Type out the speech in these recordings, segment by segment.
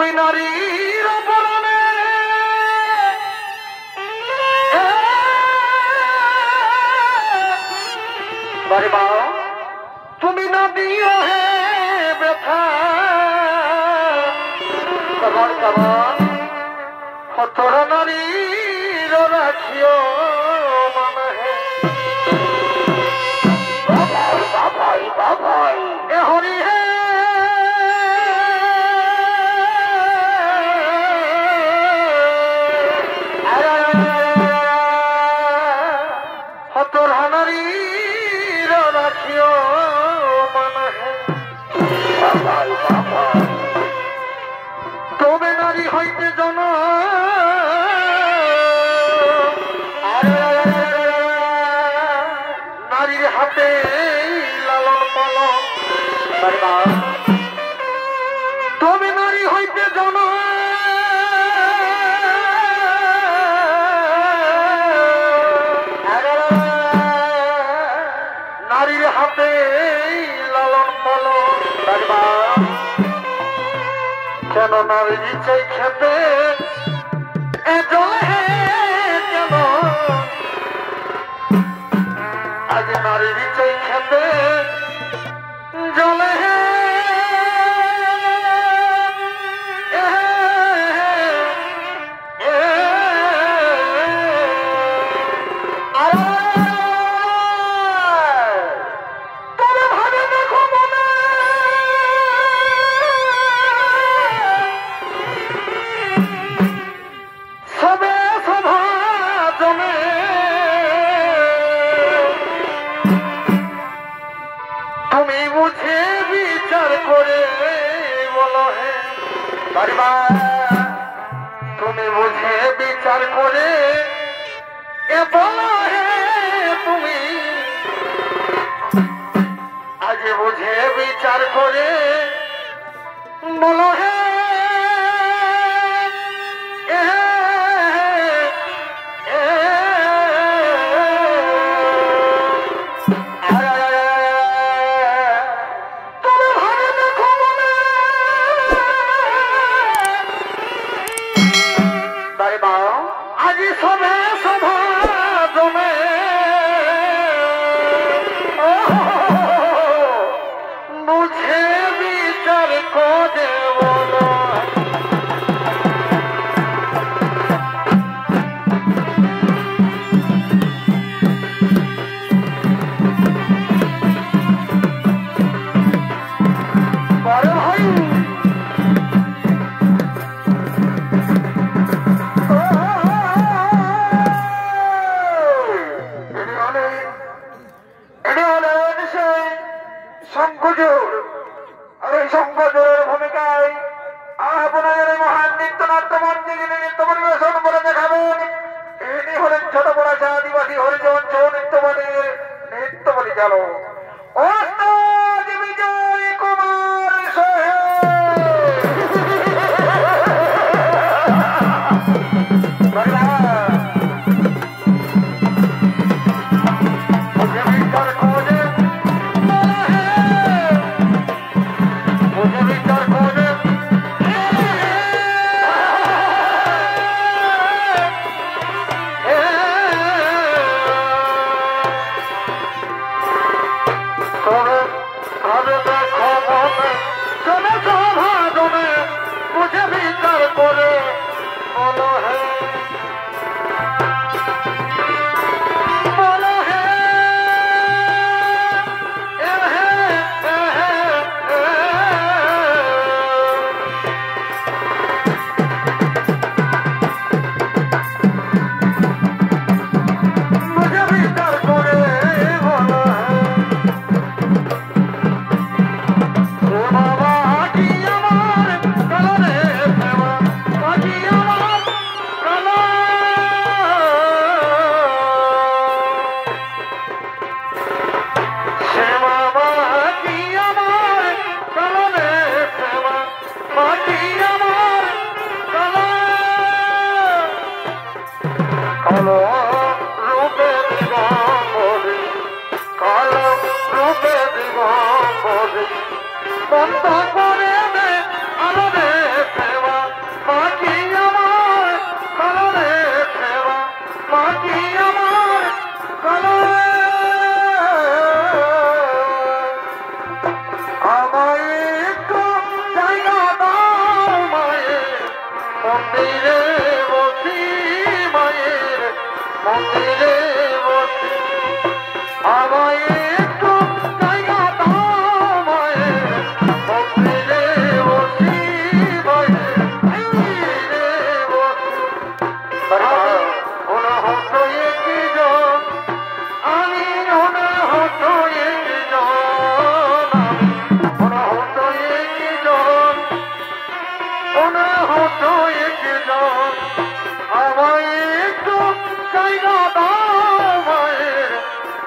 তুমি নারীর অপরাণে তুমি না দিও হে ব্যথা তোমার কাবার তোরা নারীর রাখিও মনে হে এ হরি হে তবে নারী হইতে জন নারীর হাতে লালন পালন তবে নারী হইতে জন নারীর হাতে লালন পালন কেন নারীর চাই খেতে জলে কেন আজ নারীর চাই খেতে জলে তুমি বুঝে বিচার করে এ বলো হে তুমি আজ বুঝে বিচার করে বলো হে আজি সবে সভা জমে বুঝে বিচার করে বলো শঙ্কজোর আর এই শঙ্কজোরের ভূমিকায় আপনাদের মহান নৃত্যনাট্য মঞ্চে যিনি নৃত্য পরিবেশন করে দেখাবেন ইনি হলেন ছোট পড়াশা আদিবাসী হরিজন ছৌ নৃত্যবাদীর নৃত্য পরিচালক ওস্তাদ বিজয় কুমার সোহেল। মাটি আমার আমায় একটু জায়গা দাও মায়ের মন্দিরে বসি মায়ের মন্দিরে বসি আমায় একটু জায়গা দাও মায়ের মন্দিরে বসি মায়ের মন্দিরে বসি ওনা হতো একজন আমি ওনা হতো একজন ওনা হতো একজন ওনা হতো একজন আমায় একটু জায়গা দাও মায়ের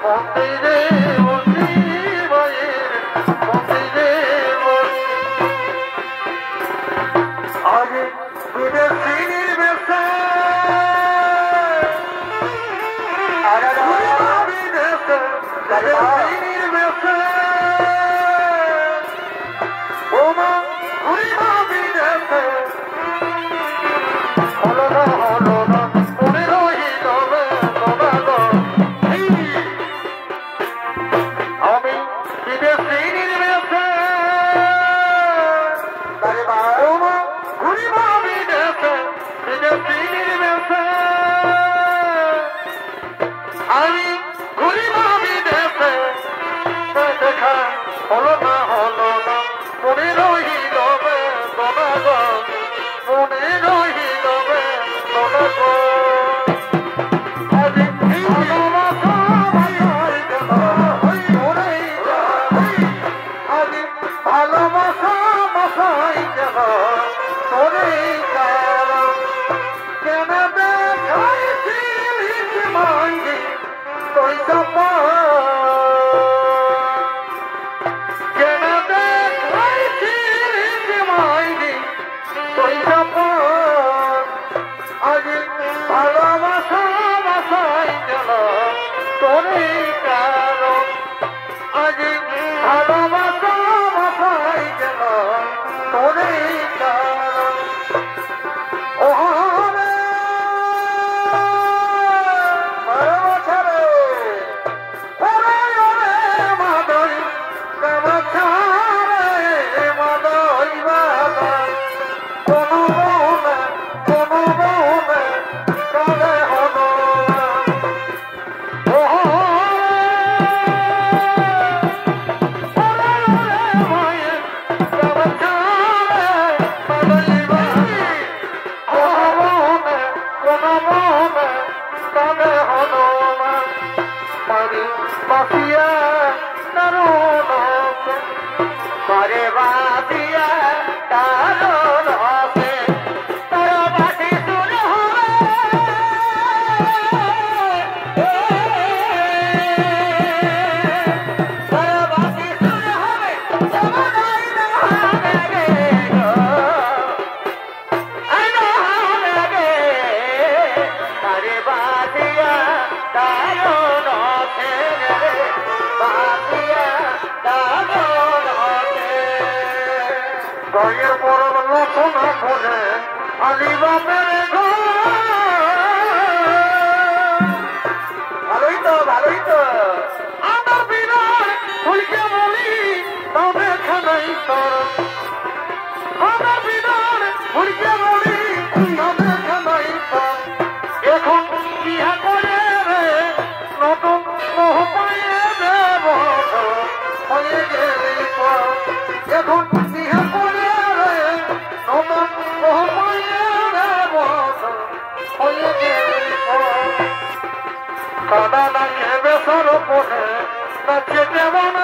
মন্দিরে বসি মায়ের মন্দিরে বসি আগে বিদেশি নির্বেশে বিদেশে নির্বেশে ওমা ঘুরিমা বিদেশে হলো না মনে রহিল আমি বিদেশি নির্বেশে ওমা ঘুরিমা বিদেশে বিদেশি নির্বেশে আমি ঘুরিমা বিদেশে দেখা হলো না মনে রহিল মনে রহিল ভালোবাসা মশাই গেল তোরে কেন দেখাইছিস মাঙ্গি পয়সা কেন দেখাইছিস মাঙ্গি পয়সা আজ ভালোবাসা মশাই গেল তোরে কারণ আজ ভালোবাসা মশাই গেল তোরে কারণ ও গয়ের পরব লক্ষণা বলে আলিবাবের ভালোই তো আমার বিনার ফুলকে বলি তবে খানাই তোর আমার বিনার ফুলকে বলি তবে খানাই তোর এখন বিহা করে রে নতুন মোহ পাইয়ে দেব হয়ে গেলি এখন বিহা করে রে নতুন মোহ পাইয়ে দেব হয়ে গেলি কাদা না খেবে সর পড়ে নাচে কেমন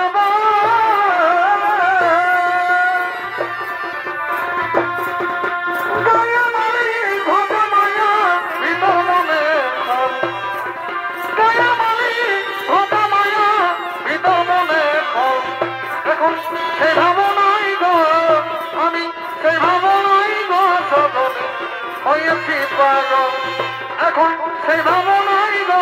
এখন সেই ভাবনাই গো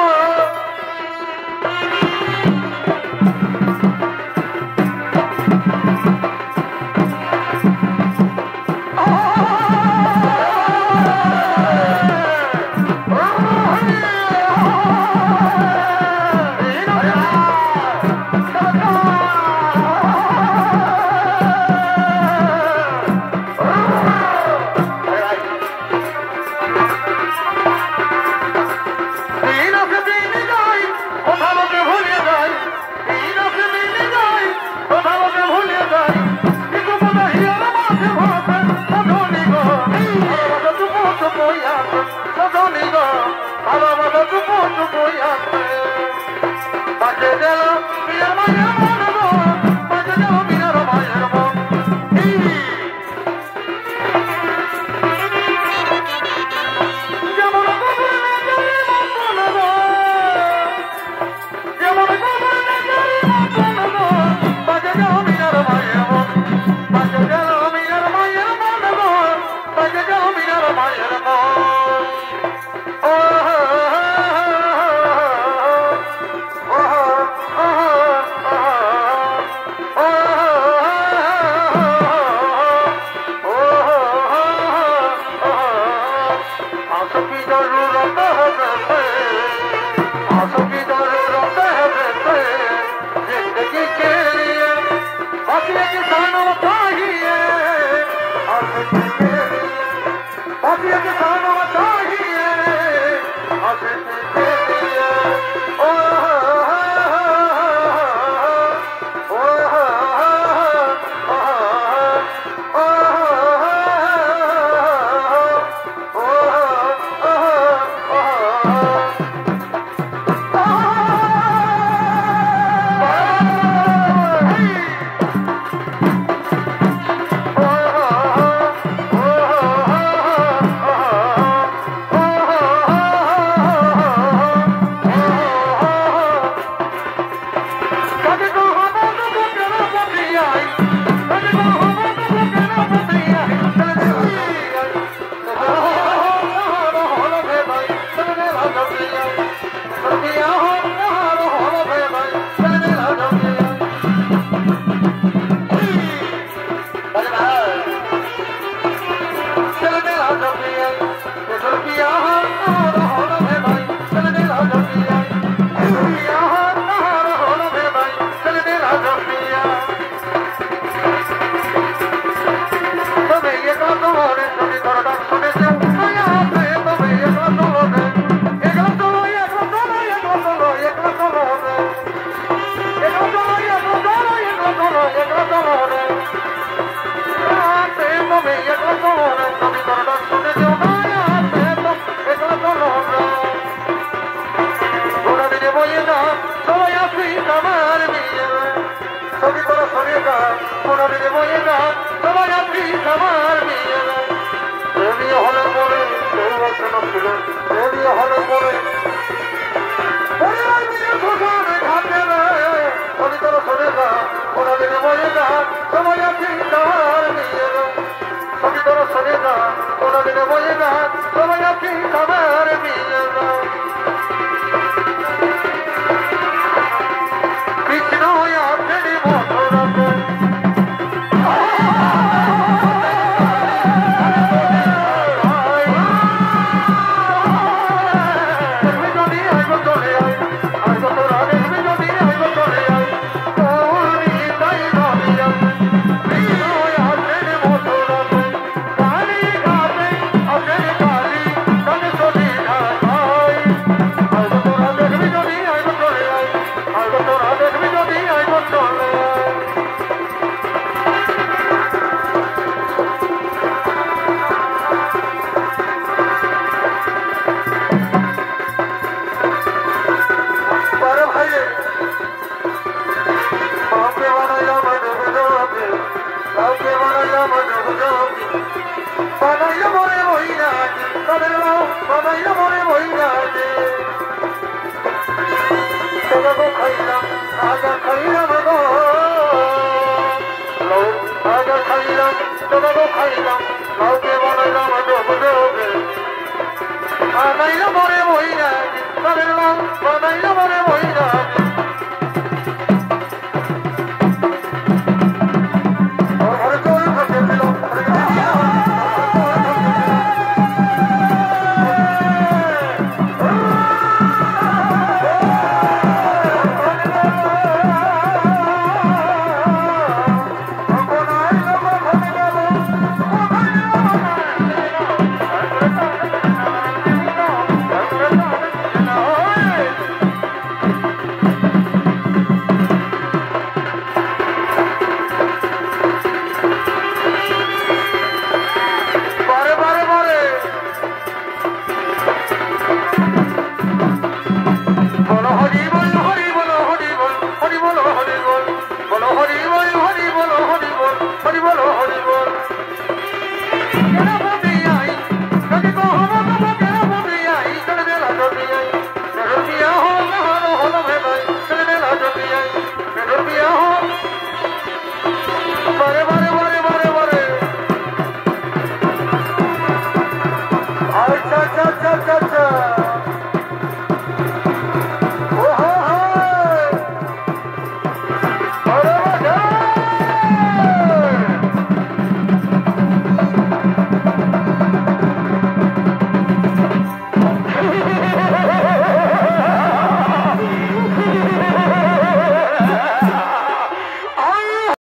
Bye.